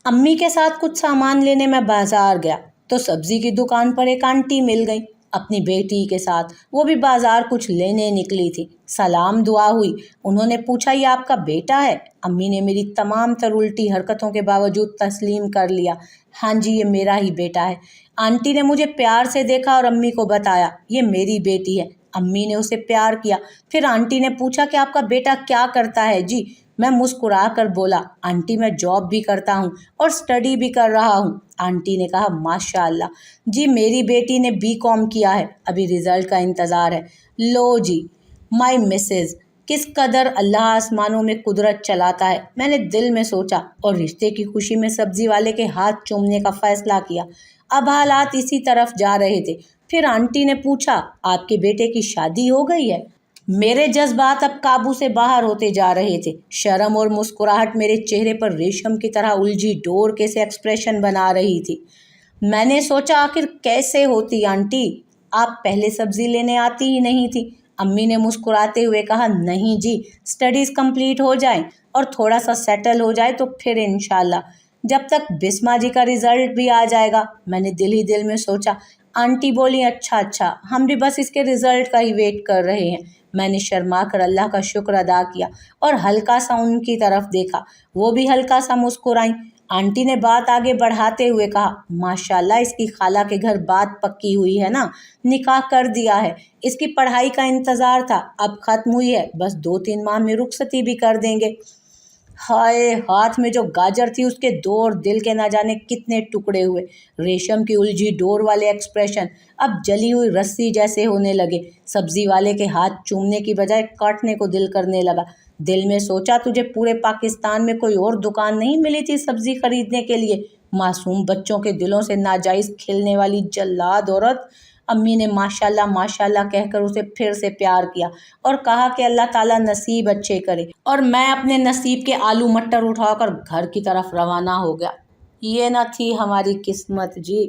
امی کے ساتھ کچھ سامان لینے میں بازار گیا تو سبزی کی دکان پر ایک آنٹی مل گئی اپنی بیٹی کے ساتھ۔ وہ بھی بازار کچھ لینے نکلی تھی۔ سلام دعا ہوئی۔ انہوں نے پوچھا یہ آپ کا بیٹا ہے؟ امی نے میری تمام تر الٹی حرکتوں کے باوجود تسلیم کر لیا۔ ہاں جی، یہ میرا ہی بیٹا ہے۔ آنٹی نے مجھے پیار سے دیکھا اور امی کو بتایا یہ میری بیٹی ہے۔ امی نے اسے پیار کیا۔ پھر آنٹی نے پوچھا کہ آپ کا بیٹا کیا کرتا ہے جی؟ میں مسکرا کر بولا آنٹی میں جاب بھی کرتا ہوں اور اسٹڈی بھی کر رہا ہوں۔ آنٹی نے کہا ماشاء اللہ جی، میری بیٹی نے BCom کیا ہے، ابھی رزلٹ کا انتظار ہے۔ لو جی مائی مسز، کس قدر اللہ آسمانوں میں قدرت چلاتا ہے، میں نے دل میں سوچا اور رشتے کی خوشی میں سبزی والے کے ہاتھ چومنے کا فیصلہ کیا۔ اب حالات اسی طرف جا رہے تھے۔ پھر آنٹی نے پوچھا آپ کے بیٹے کی شادی ہو گئی ہے؟ میرے جذبات اب قابو سے باہر ہوتے جا رہے تھے۔ شرم اور مسکراہٹ میرے چہرے پر ریشم کی طرح الجھی ڈور کے سے ایکسپریشن بنا رہی تھی۔ میں نے سوچا آخر کیسے ہوتی آنٹی، آپ پہلے سبزی لینے آتی ہی نہیں تھی؟ امی نے مسکراتے ہوئے کہا نہیں جی، اسٹڈیز کمپلیٹ ہو جائیں اور تھوڑا سا سیٹل ہو جائے تو پھر انشاءاللہ، جب تک بسما جی کا رزلٹ بھی آ جائے گا۔ میں نے دل ہی دل میں سوچا۔ آنٹی بولی اچھا، ہم بھی بس اس کے رزلٹ کا ہی ویٹ کر رہے ہیں۔ میں نے شرما کر اللہ کا شکر ادا کیا اور ہلکا سا ان کی طرف دیکھا۔ وہ بھی ہلکا سا مسکرائیں۔ آنٹی نے بات آگے بڑھاتے ہوئے کہا ماشاءاللہ اس کی خالہ کے گھر بات پکی ہوئی ہے نا، نکاح کر دیا ہے۔ اس کی پڑھائی کا انتظار تھا، اب ختم ہوئی ہے، بس 2-3 ماہ میں رخصتی بھی کر دیں گے۔ ہائے، ہاتھ میں جو گاجر تھی اس کے 2 اور دل کے نہ جانے کتنے ٹکڑے ہوئے۔ ریشم کی الجھی ڈور والے ایکسپریشن اب جلی ہوئی رسی جیسے ہونے لگے۔ سبزی والے کے ہاتھ چومنے کی بجائے کاٹنے کو دل کرنے لگا۔ دل میں سوچا تجھے پورے پاکستان میں کوئی اور دکان نہیں ملی تھی سبزی خریدنے کے لیے؟ معصوم بچوں کے دلوں سے ناجائز کھلنے والی جلاد عورت۔ امی نے ماشاءاللہ کہہ کر اسے پھر سے پیار کیا اور کہا کہ اللہ تعالیٰ نصیب اچھے کرے، اور میں اپنے نصیب کے آلو مٹر اٹھا کر گھر کی طرف روانہ ہو گیا۔ یہ نہ تھی ہماری قسمت جی۔